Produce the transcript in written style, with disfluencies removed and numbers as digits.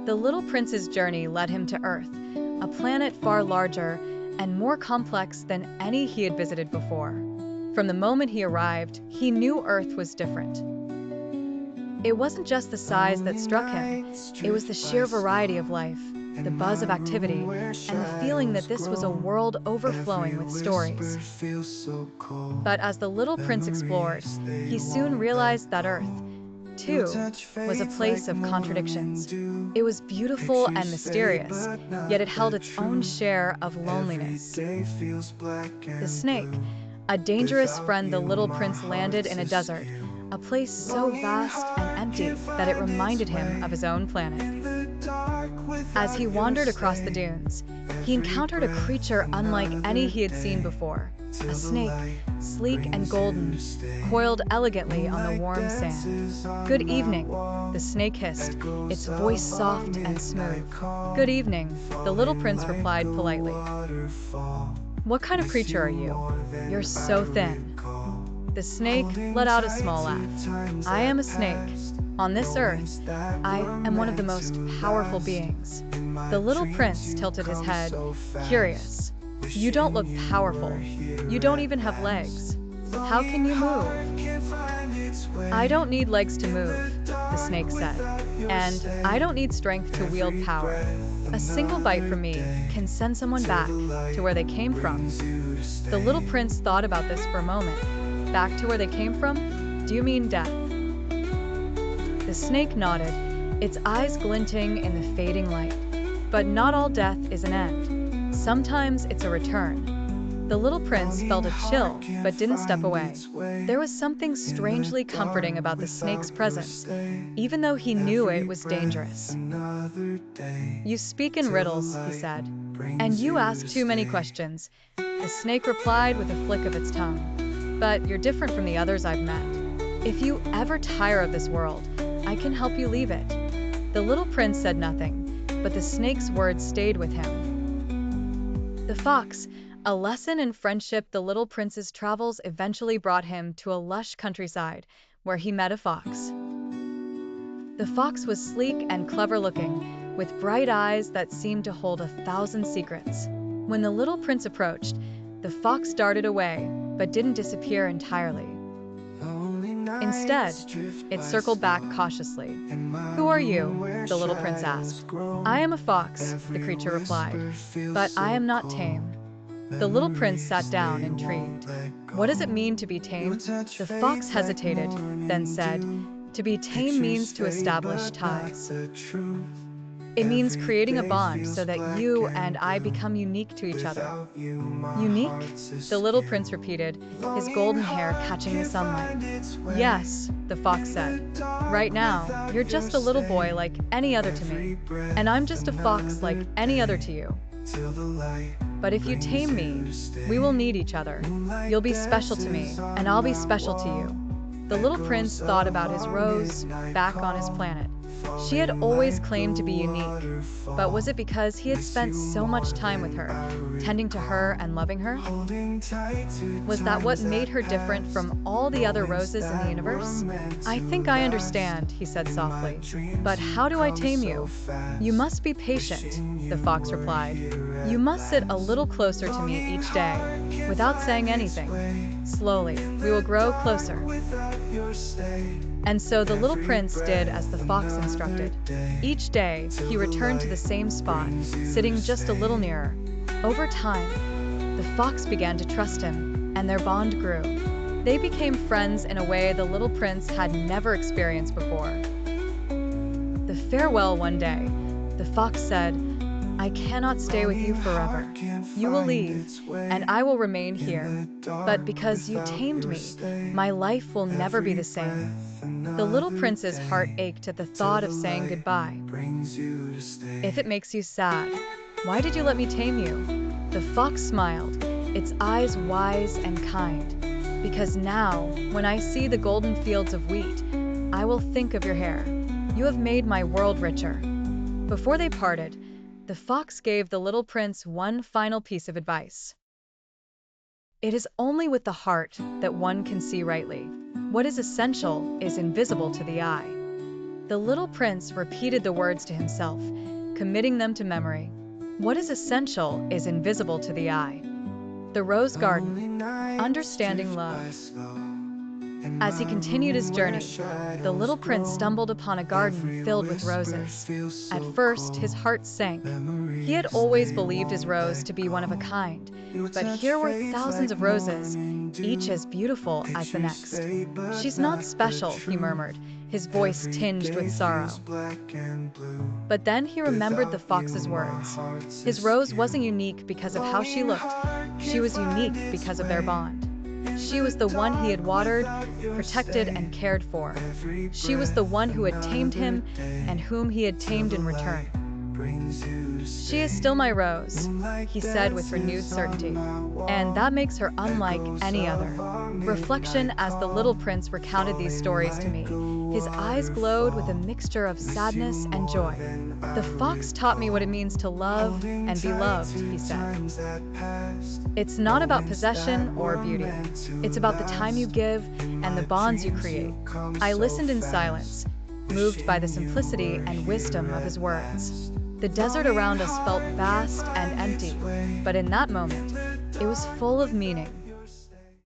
The little prince's journey led him to Earth, a planet far larger and more complex than any he had visited before. From the moment he arrived, he knew Earth was different. It wasn't just the size that struck him, it was the sheer variety of life, the buzz of activity, and the feeling that this was a world overflowing with stories. But as the little prince explored, he soon realized that Earth, too, was a place of contradictions. It was beautiful and mysterious, yet it held its own share of loneliness. The snake, a dangerous friend, the little prince landed in a desert, a place so vast and empty that it reminded him of his own planet. As he wandered across the dunes, he encountered a creature unlike any he had seen before, a snake, sleek and golden, coiled elegantly on the warm sand. "Good evening," the snake hissed, its voice soft and smooth. "Good evening," the little prince replied politely. "What kind of creature are you? You're so thin." The snake let out a small laugh. "I am a snake. On this earth, I am one of the most powerful beings." The little prince tilted his head, curious. "You don't look powerful. You don't even have legs. How can you move?" "I don't need legs to move," the snake said. "And I don't need strength to wield power. A single bite from me can send someone back to where they came from." The little prince thought about this for a moment. "Back to where they came from? Do you mean death?" The snake nodded, its eyes glinting in the fading light. "But not all death is an end. Sometimes it's a return." The little prince felt a chill, but didn't step away. There was something strangely comforting about the snake's presence, even though he knew it was dangerous. "You speak in riddles," he said, "and you ask too many questions," the snake replied with a flick of its tongue. "But you're different from the others I've met. If you ever tire of this world, I can help you leave it." The little prince said nothing, but the snake's words stayed with him. The fox, a lesson in friendship. The little prince's travels eventually brought him to a lush countryside, where he met a fox. The fox was sleek and clever-looking, with bright eyes that seemed to hold 1,000 secrets. When the little prince approached, the fox darted away, but didn't disappear entirely. Instead, it circled back cautiously. "Who are you?" the little prince asked. "I am a fox," the creature replied, "but I am not tame." The little prince sat down, intrigued. "What does it mean to be tame?" The fox hesitated, then said, "To be tame means to establish ties. It means creating a bond so that you and I become unique to each other." "Unique?" the little prince repeated, his golden hair catching the sunlight. "Yes," the fox said. "Right now, you're just a little boy like any other to me, and I'm just a fox like any other to you. But if you tame me, we will need each other. You'll be special to me, and I'll be special to you." The little prince thought about his rose, back on his planet. She had always claimed to be unique, but was it because he had spent so much time with her, tending to her and loving her? Was that what made her different from all the other roses in the universe? "I think I understand," he said softly. "But how do I tame you?" "You must be patient," the fox replied. "You must sit a little closer to me each day, without saying anything. Slowly, we will grow closer." And so the little prince did as the fox instructed. Each day, he returned to the same spot, sitting just a little nearer. Over time, the fox began to trust him, and their bond grew. They became friends in a way the little prince had never experienced before. The farewell one day, the fox said, "I cannot stay with you forever. You will leave, and I will remain here. But because you tamed me, my life will never be the same." The little prince's heart ached at the thought of saying goodbye. "If it makes you sad, why did you let me tame you?" The fox smiled, its eyes wise and kind. "Because now, when I see the golden fields of wheat, I will think of your hair. You have made my world richer." Before they parted, the fox gave the little prince one final piece of advice. "It is only with the heart that one can see rightly. What is essential is invisible to the eye." The little prince repeated the words to himself, committing them to memory. What is essential is invisible to the eye. The Rose Garden, understanding love. As he continued his journey, the little prince stumbled upon a garden filled with roses. At first, his heart sank. He had always believed his rose to be one of a kind, but here were thousands of roses, each as beautiful as the next. "She's not special," he murmured, his voice tinged with sorrow. But then he remembered the fox's words. His rose wasn't unique because of how she looked. She was unique because of their bond. She was the one he had watered, protected, and cared for. She was the one who had tamed him and whom he had tamed in return. "She is still my rose," he said with renewed certainty, "and that makes her unlike any other." Reflection. As the little prince recounted these stories to me, his eyes glowed with a mixture of sadness and joy. "The fox taught me what it means to love and be loved," he said. "It's not about possession or beauty. It's about the time you give and the bonds you create." I listened in silence, moved by the simplicity and wisdom of his words. The desert around us felt vast and empty, but in that moment, it was full of meaning.